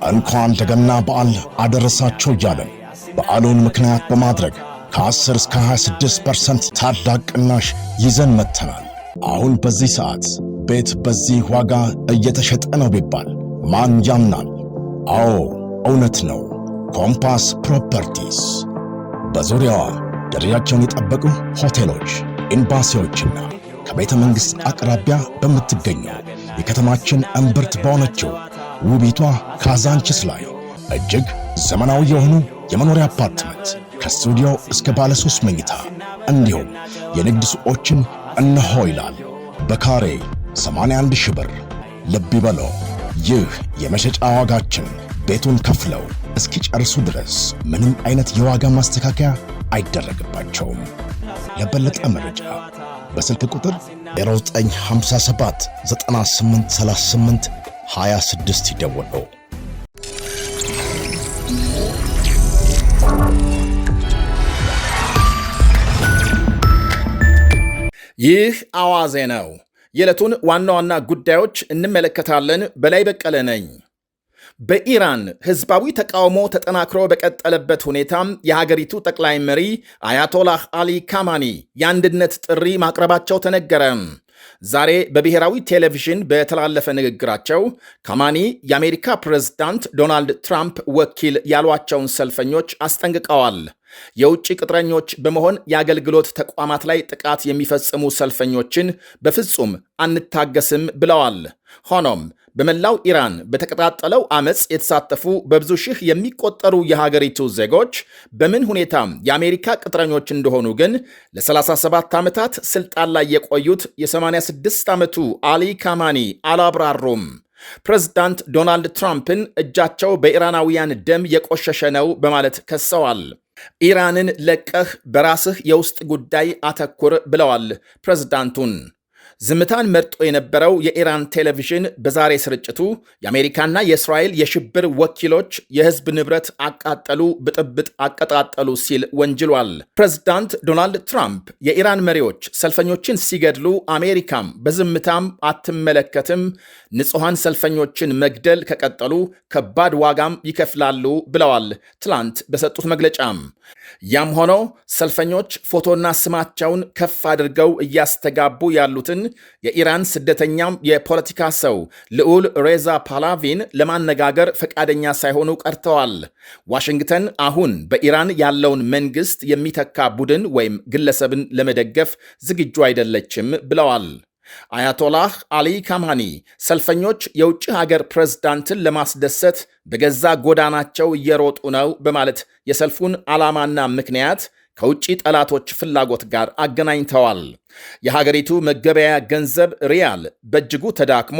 እንኳን ለገና በዓል አደረሳችሁ እያለን በዓሉን ምክንያት በማድረግ ከ10 እስከ 26% ታላቅ ቅናሽ ይዘን መጥተናል። አሁን በዚህ ሰዓት ቤት በዚህ ዋጋ እየተሸጠ ነው ቢባል ማን ያምናል? አዎ እውነት ነው። ኮምፓስ ፕሮፐርቲስ በዙሪያዋ ደረጃቸውን የጠበቁ ሆቴሎች፣ ኤምባሲዎችና ከቤተ መንግሥት አቅራቢያ በምትገኘው የከተማችን እምብርት በሆነችው ውቢቷ ካዛንችስ ላይ እጅግ ዘመናዊ የሆኑ የመኖሪያ አፓርትመንት ከስቱዲዮ እስከ ባለ 3 መኝታ እንዲሁም የንግድ ሱቆችን እነሆ ይላል። በካሬ 81,000 ብር። ልብ ይበሉ፣ ይህ የመሸጫ ዋጋችን ቤቱን ከፍለው እስኪጨርሱ ድረስ ምንም አይነት የዋጋ ማስተካከያ አይደረግባቸውም። ለበለጠ መረጃ በስልክ ቁጥር 0957 9838 26 ይደውሉ። ይህ አዋዜ ነው። የዕለቱን ዋና ዋና ጉዳዮች እንመለከታለን። በላይ በቀለ ነኝ። በኢራን ህዝባዊ ተቃውሞ ተጠናክሮ በቀጠለበት ሁኔታም የሀገሪቱ ጠቅላይ መሪ አያቶላህ አሊ ካማኒ የአንድነት ጥሪ ማቅረባቸው ተነገረ። ዛሬ በብሔራዊ ቴሌቪዥን በተላለፈ ንግግራቸው ካማኒ የአሜሪካ ፕሬዝዳንት ዶናልድ ትራምፕ ወኪል ያሏቸውን ሰልፈኞች አስጠንቅቀዋል። የውጭ ቅጥረኞች በመሆን የአገልግሎት ተቋማት ላይ ጥቃት የሚፈጽሙ ሰልፈኞችን በፍጹም አንታገስም ብለዋል። ሆኖም በመላው ኢራን በተቀጣጠለው አመፅ የተሳተፉ በብዙ ሺህ የሚቆጠሩ የሀገሪቱ ዜጎች በምን ሁኔታም የአሜሪካ ቅጥረኞች እንደሆኑ ግን ለ37 ዓመታት ስልጣን ላይ የቆዩት የ86 ዓመቱ አሊ ካማኒ አላብራሩም። ፕሬዝዳንት ዶናልድ ትራምፕን እጃቸው በኢራናውያን ደም የቆሸሸ ነው በማለት ከሰዋል። ኢራንን ለቀህ በራስህ የውስጥ ጉዳይ አተኩር ብለዋል ፕሬዝዳንቱን። ዝምታን መርጦ የነበረው የኢራን ቴሌቪዥን በዛሬ ስርጭቱ የአሜሪካና የእስራኤል የሽብር ወኪሎች የህዝብ ንብረት አቃጠሉ፣ ብጥብጥ አቀጣጠሉ ሲል ወንጅሏል። ፕሬዝዳንት ዶናልድ ትራምፕ የኢራን መሪዎች ሰልፈኞችን ሲገድሉ አሜሪካም በዝምታም አትመለከትም፣ ንጹሐን ሰልፈኞችን መግደል ከቀጠሉ ከባድ ዋጋም ይከፍላሉ ብለዋል ትላንት በሰጡት መግለጫም። ያም ሆኖ ሰልፈኞች ፎቶና ስማቸውን ከፍ አድርገው እያስተጋቡ ያሉትን የኢራን ስደተኛም የፖለቲካ ሰው ልዑል ሬዛ ፓላቪን ለማነጋገር ፈቃደኛ ሳይሆኑ ቀርተዋል። ዋሽንግተን አሁን በኢራን ያለውን መንግስት የሚተካ ቡድን ወይም ግለሰብን ለመደገፍ ዝግጁ አይደለችም ብለዋል። አያቶላህ አሊ ካማኒ ሰልፈኞች የውጭ ሀገር ፕሬዝዳንትን ለማስደሰት በገዛ ጎዳናቸው እየሮጡ ነው በማለት የሰልፉን ዓላማና ምክንያት ከውጭ ጠላቶች ፍላጎት ጋር አገናኝተዋል። የሀገሪቱ መገበያያ ገንዘብ ሪያል በእጅጉ ተዳክሞ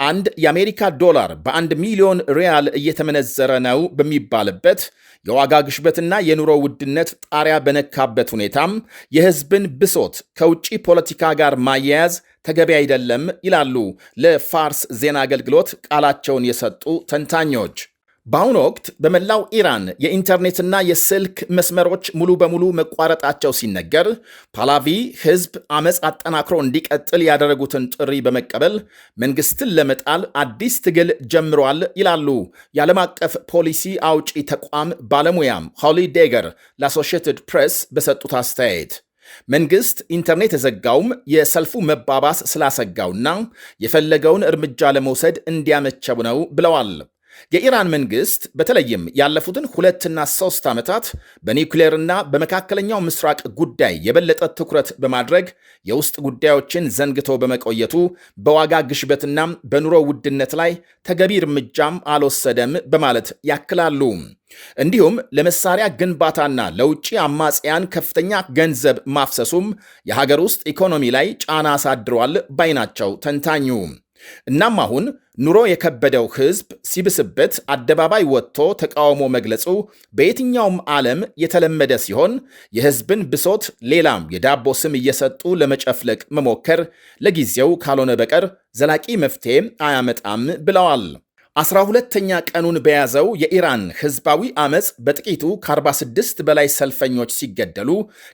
አንድ የአሜሪካ ዶላር በ1 ሚሊዮን ሪያል እየተመነዘረ ነው በሚባልበት የዋጋ ግሽበትና የኑሮ ውድነት ጣሪያ በነካበት ሁኔታም የህዝብን ብሶት ከውጭ ፖለቲካ ጋር ማያያዝ ተገቢ አይደለም ይላሉ ለፋርስ ዜና አገልግሎት ቃላቸውን የሰጡ ተንታኞች። በአሁኑ ወቅት በመላው ኢራን የኢንተርኔትና የስልክ መስመሮች ሙሉ በሙሉ መቋረጣቸው ሲነገር ፓላቪ ህዝብ አመፅ አጠናክሮ እንዲቀጥል ያደረጉትን ጥሪ በመቀበል መንግስትን ለመጣል አዲስ ትግል ጀምሯል ይላሉ የዓለም አቀፍ ፖሊሲ አውጪ ተቋም ባለሙያም ሆሊ ዴገር ለአሶሺየትድ ፕሬስ በሰጡት አስተያየት። መንግስት ኢንተርኔት የዘጋውም የሰልፉ መባባስ ስላሰጋውና የፈለገውን እርምጃ ለመውሰድ እንዲያመቸው ነው ብለዋል። የኢራን መንግስት በተለይም ያለፉትን 2 እና 3 ዓመታት በኒውክሌርና በመካከለኛው ምስራቅ ጉዳይ የበለጠ ትኩረት በማድረግ የውስጥ ጉዳዮችን ዘንግቶ በመቆየቱ በዋጋ ግሽበትና በኑሮ ውድነት ላይ ተገቢ እርምጃም አልወሰደም በማለት ያክላሉ። እንዲሁም ለመሳሪያ ግንባታና ለውጭ አማጽያን ከፍተኛ ገንዘብ ማፍሰሱም የሀገር ውስጥ ኢኮኖሚ ላይ ጫና አሳድሯል ባይ ናቸው ተንታኙ። እናም አሁን ኑሮ የከበደው ህዝብ ሲብስበት አደባባይ ወጥቶ ተቃውሞ መግለጹ በየትኛውም ዓለም የተለመደ ሲሆን የህዝብን ብሶት ሌላም የዳቦ ስም እየሰጡ ለመጨፍለቅ መሞከር ለጊዜው ካልሆነ በቀር ዘላቂ መፍትሄ አያመጣም ብለዋል። 12ኛ ቀኑን በያዘው የኢራን ህዝባዊ አመፅ በጥቂቱ ከ46 በላይ ሰልፈኞች ሲገደሉ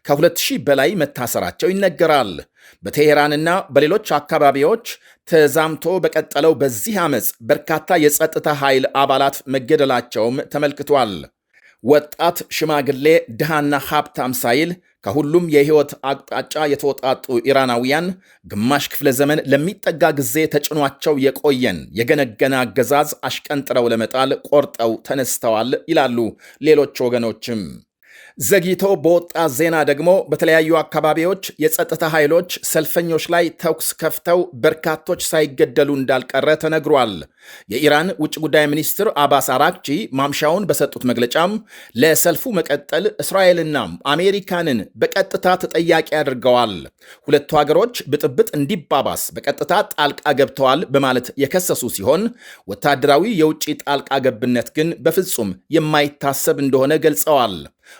ከ2000 በላይ መታሰራቸው ይነገራል። በቴሄራንና በሌሎች አካባቢዎች ተዛምቶ በቀጠለው በዚህ አመፅ በርካታ የጸጥታ ኃይል አባላት መገደላቸውም ተመልክቷል። ወጣት፣ ሽማግሌ፣ ድሃና ሀብታም ሳይል ከሁሉም የህይወት አቅጣጫ የተወጣጡ ኢራናውያን ግማሽ ክፍለ ዘመን ለሚጠጋ ጊዜ ተጭኗቸው የቆየን የገነገነ አገዛዝ አሽቀንጥረው ለመጣል ቆርጠው ተነስተዋል ይላሉ ሌሎች ወገኖችም። ዘግይቶ በወጣ ዜና ደግሞ በተለያዩ አካባቢዎች የጸጥታ ኃይሎች ሰልፈኞች ላይ ተኩስ ከፍተው በርካቶች ሳይገደሉ እንዳልቀረ ተነግሯል። የኢራን ውጭ ጉዳይ ሚኒስትር አባስ አራክቺ ማምሻውን በሰጡት መግለጫም ለሰልፉ መቀጠል እስራኤልና አሜሪካንን በቀጥታ ተጠያቂ አድርገዋል። ሁለቱ ሀገሮች ብጥብጥ እንዲባባስ በቀጥታ ጣልቃ ገብተዋል በማለት የከሰሱ ሲሆን ወታደራዊ የውጭ ጣልቃ ገብነት ግን በፍጹም የማይታሰብ እንደሆነ ገልጸዋል።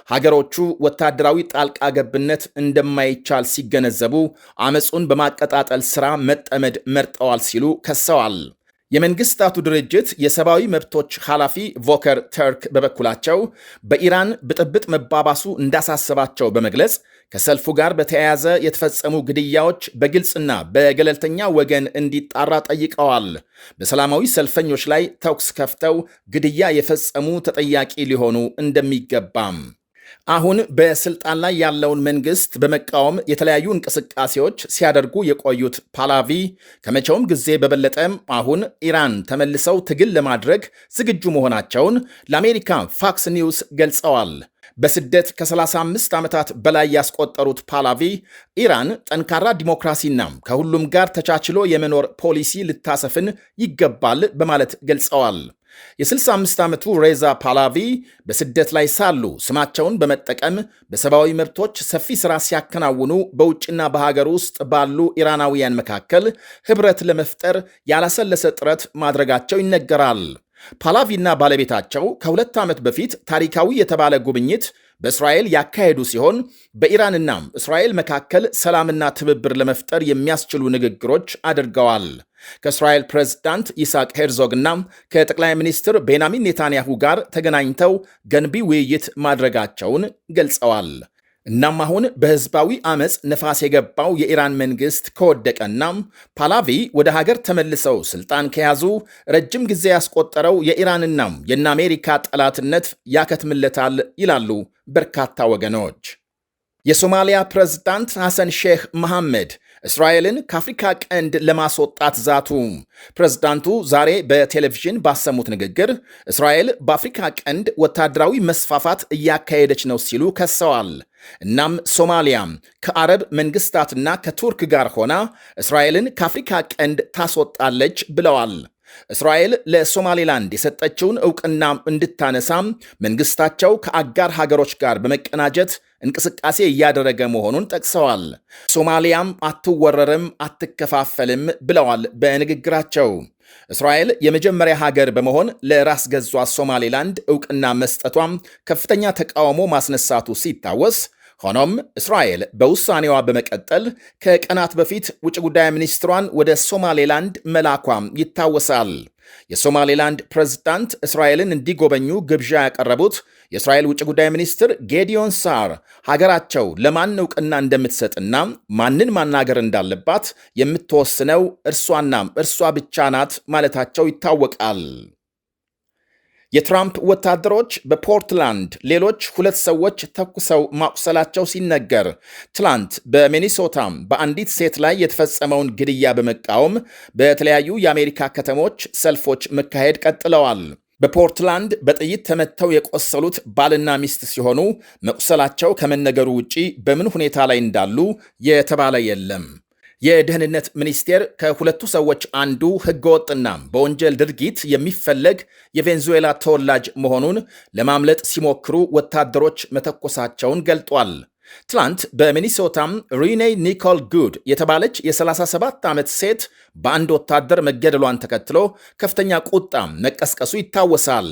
ሀገሮቹ ወታደራዊ ጣልቃ ገብነት እንደማይቻል ሲገነዘቡ አመፁን በማቀጣጠል ሥራ መጠመድ መርጠዋል ሲሉ ከሰዋል። የመንግስታቱ ድርጅት የሰብአዊ መብቶች ኃላፊ ቮከር ተርክ በበኩላቸው በኢራን ብጥብጥ መባባሱ እንዳሳሰባቸው በመግለጽ ከሰልፉ ጋር በተያያዘ የተፈጸሙ ግድያዎች በግልጽና በገለልተኛ ወገን እንዲጣራ ጠይቀዋል። በሰላማዊ ሰልፈኞች ላይ ተኩስ ከፍተው ግድያ የፈጸሙ ተጠያቂ ሊሆኑ እንደሚገባም አሁን በስልጣን ላይ ያለውን መንግስት በመቃወም የተለያዩ እንቅስቃሴዎች ሲያደርጉ የቆዩት ፓላቪ ከመቼውም ጊዜ በበለጠም አሁን ኢራን ተመልሰው ትግል ለማድረግ ዝግጁ መሆናቸውን ለአሜሪካ ፋክስ ኒውስ ገልጸዋል። በስደት ከ35 ዓመታት በላይ ያስቆጠሩት ፓላቪ ኢራን ጠንካራ ዲሞክራሲና ከሁሉም ጋር ተቻችሎ የመኖር ፖሊሲ ልታሰፍን ይገባል በማለት ገልጸዋል። የ65 ዓመቱ ሬዛ ፓላቪ በስደት ላይ ሳሉ ስማቸውን በመጠቀም በሰብአዊ መብቶች ሰፊ ሥራ ሲያከናውኑ በውጭና በሀገር ውስጥ ባሉ ኢራናውያን መካከል ኅብረት ለመፍጠር ያላሰለሰ ጥረት ማድረጋቸው ይነገራል። ፓላቪና ባለቤታቸው ከ2 ዓመት በፊት ታሪካዊ የተባለ ጉብኝት በእስራኤል ያካሄዱ ሲሆን በኢራንና እስራኤል መካከል ሰላምና ትብብር ለመፍጠር የሚያስችሉ ንግግሮች አድርገዋል። ከእስራኤል ፕሬዝዳንት ይስሐቅ ሄርዞግና ከጠቅላይ ሚኒስትር ቤንያሚን ኔታንያሁ ጋር ተገናኝተው ገንቢ ውይይት ማድረጋቸውን ገልጸዋል። እናም አሁን በህዝባዊ አመፅ ነፋስ የገባው የኢራን መንግስት ከወደቀና ፓላቪ ወደ ሀገር ተመልሰው ስልጣን ከያዙ ረጅም ጊዜ ያስቆጠረው የኢራንና የእነ አሜሪካ ጠላትነት ያከትምለታል ይላሉ በርካታ ወገኖች። የሶማሊያ ፕሬዝዳንት ሐሰን ሼህ መሐመድ እስራኤልን ከአፍሪካ ቀንድ ለማስወጣት ዛቱ። ፕሬዝዳንቱ ዛሬ በቴሌቪዥን ባሰሙት ንግግር እስራኤል በአፍሪካ ቀንድ ወታደራዊ መስፋፋት እያካሄደች ነው ሲሉ ከሰዋል። እናም ሶማሊያ ከአረብ መንግስታትና ከቱርክ ጋር ሆና እስራኤልን ከአፍሪካ ቀንድ ታስወጣለች ብለዋል። እስራኤል ለሶማሌላንድ የሰጠችውን ዕውቅና እንድታነሳም መንግስታቸው ከአጋር ሀገሮች ጋር በመቀናጀት እንቅስቃሴ እያደረገ መሆኑን ጠቅሰዋል። ሶማሊያም አትወረርም፣ አትከፋፈልም ብለዋል በንግግራቸው። እስራኤል የመጀመሪያ ሀገር በመሆን ለራስ ገዟ ሶማሌላንድ ዕውቅና መስጠቷም ከፍተኛ ተቃውሞ ማስነሳቱ ሲታወስ፣ ሆኖም እስራኤል በውሳኔዋ በመቀጠል ከቀናት በፊት ውጭ ጉዳይ ሚኒስትሯን ወደ ሶማሌላንድ መላኳም ይታወሳል። የሶማሌላንድ ፕሬዝዳንት እስራኤልን እንዲጎበኙ ግብዣ ያቀረቡት የእስራኤል ውጭ ጉዳይ ሚኒስትር ጌዲዮን ሳር ሀገራቸው ለማን ዕውቅና እንደምትሰጥና ማንን ማናገር እንዳለባት የምትወስነው እርሷና እርሷ ብቻ ናት ማለታቸው ይታወቃል። የትራምፕ ወታደሮች በፖርትላንድ ሌሎች 2 ሰዎች ተኩሰው ማቁሰላቸው ሲነገር፣ ትላንት በሚኒሶታም በአንዲት ሴት ላይ የተፈጸመውን ግድያ በመቃወም በተለያዩ የአሜሪካ ከተሞች ሰልፎች መካሄድ ቀጥለዋል። በፖርትላንድ በጥይት ተመተው የቆሰሉት ባልና ሚስት ሲሆኑ መቁሰላቸው ከመነገሩ ውጪ በምን ሁኔታ ላይ እንዳሉ የተባለ የለም። የደህንነት ሚኒስቴር ከሁለቱ ሰዎች አንዱ ሕገወጥና በወንጀል ድርጊት የሚፈለግ የቬንዙዌላ ተወላጅ መሆኑን ለማምለጥ ሲሞክሩ ወታደሮች መተኮሳቸውን ገልጧል። ትላንት በሚኒሶታም ሪኔ ኒኮል ጉድ የተባለች የ37 ዓመት ሴት በአንድ ወታደር መገደሏን ተከትሎ ከፍተኛ ቁጣ መቀስቀሱ ይታወሳል።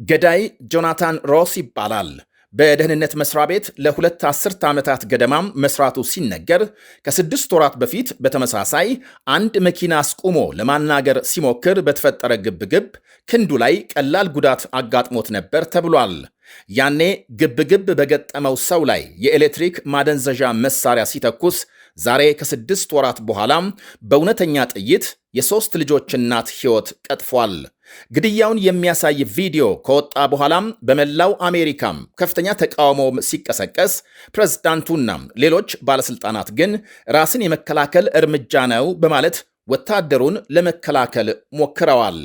ገዳይ ጆናታን ሮስ ይባላል። በደህንነት መስሪያ ቤት ለ2 አስርት ዓመታት ገደማም መስራቱ ሲነገር ከ6 ወራት በፊት በተመሳሳይ አንድ መኪና አስቁሞ ለማናገር ሲሞክር በተፈጠረ ግብግብ ክንዱ ላይ ቀላል ጉዳት አጋጥሞት ነበር ተብሏል። ያኔ ግብግብ በገጠመው ሰው ላይ የኤሌክትሪክ ማደንዘዣ መሳሪያ ሲተኩስ ዛሬ ከ6 ወራት በኋላም በእውነተኛ ጥይት የ3 ልጆች እናት ሕይወት ቀጥፏል። ግድያውን የሚያሳይ ቪዲዮ ከወጣ በኋላም በመላው አሜሪካም ከፍተኛ ተቃውሞ ሲቀሰቀስ ፕሬዝዳንቱና ሌሎች ባለስልጣናት ግን ራስን የመከላከል እርምጃ ነው በማለት ወታደሩን ለመከላከል ሞክረዋል።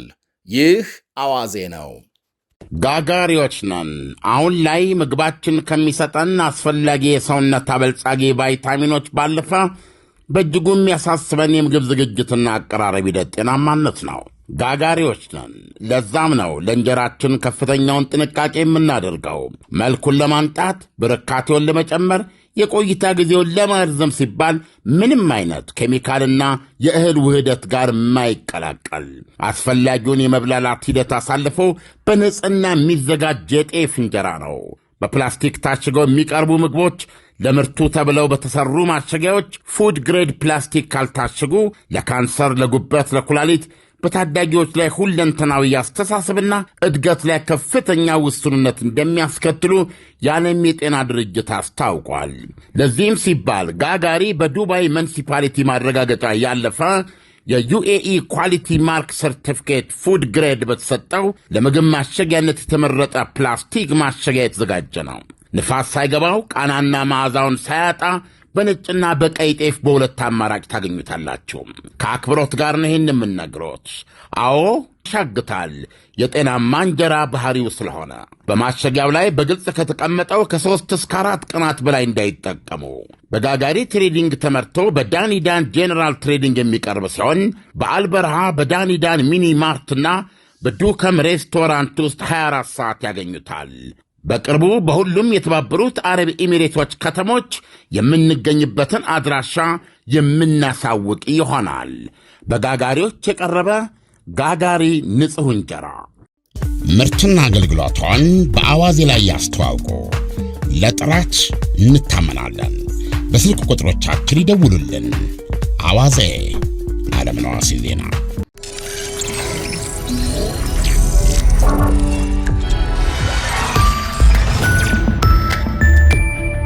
ይህ አዋዜ ነው። ጋጋሪዎች ነን። አሁን ላይ ምግባችን ከሚሰጠን አስፈላጊ የሰውነት አበልጻጊ ቫይታሚኖች ባለፈ በእጅጉ የሚያሳስበን የምግብ ዝግጅትና አቀራረብ ሂደት ጤናማነት ነው። ጋጋሪዎች ነን። ለዛም ነው ለእንጀራችን ከፍተኛውን ጥንቃቄ የምናደርገው። መልኩን ለማንጣት፣ ብርካቴውን ለመጨመር፣ የቆይታ ጊዜውን ለማርዘም ሲባል ምንም አይነት ኬሚካልና የእህል ውህደት ጋር የማይቀላቀል አስፈላጊውን የመብላላት ሂደት አሳልፎ በንጽህና የሚዘጋጅ የጤፍ እንጀራ ነው። በፕላስቲክ ታሽገው የሚቀርቡ ምግቦች ለምርቱ ተብለው በተሰሩ ማሸጊያዎች ፉድ ግሬድ ፕላስቲክ ካልታሸጉ ለካንሰር፣ ለጉበት፣ ለኩላሊት በታዳጊዎች ላይ ሁለንተናዊ አስተሳሰብና እድገት ላይ ከፍተኛ ውስንነት እንደሚያስከትሉ የዓለም የጤና ድርጅት አስታውቋል። ለዚህም ሲባል ጋጋሪ በዱባይ ሙኒሲፓሊቲ ማረጋገጫ ያለፈ የዩኤኢ ኳሊቲ ማርክ ሰርቲፊኬት ፉድ ግሬድ በተሰጠው ለምግብ ማሸጊያነት የተመረጠ ፕላስቲክ ማሸጊያ የተዘጋጀ ነው። ንፋስ ሳይገባው ቃናና መዓዛውን ሳያጣ በነጭና በቀይ ጤፍ በሁለት አማራጭ ታገኙታላችሁ። ከአክብሮት ጋር ነው ይህን የምነግሮት። አዎ ያሻግታል፣ የጤናማ እንጀራ ባህሪው ስለሆነ። በማሸጊያው ላይ በግልጽ ከተቀመጠው ከ3 እስከ 4 ቀናት በላይ እንዳይጠቀሙ። በጋጋሪ ትሬዲንግ ተመርቶ በዳኒዳን ጄኔራል ትሬዲንግ የሚቀርብ ሲሆን በአልበረሃ በዳኒዳን ሚኒ ማርትና በዱከም ሬስቶራንት ውስጥ 24 ሰዓት ያገኙታል። በቅርቡ በሁሉም የተባበሩት አረብ ኤሚሬቶች ከተሞች የምንገኝበትን አድራሻ የምናሳውቅ ይሆናል። በጋጋሪዎች የቀረበ ጋጋሪ ንጹሕ እንጀራ። ምርትና አገልግሎቷን በአዋዜ ላይ ያስተዋውቁ። ለጥራች እንታመናለን። በስልክ ቁጥሮቻችን ይደውሉልን። አዋዜ ዓለምነህ ዋሴ ዜና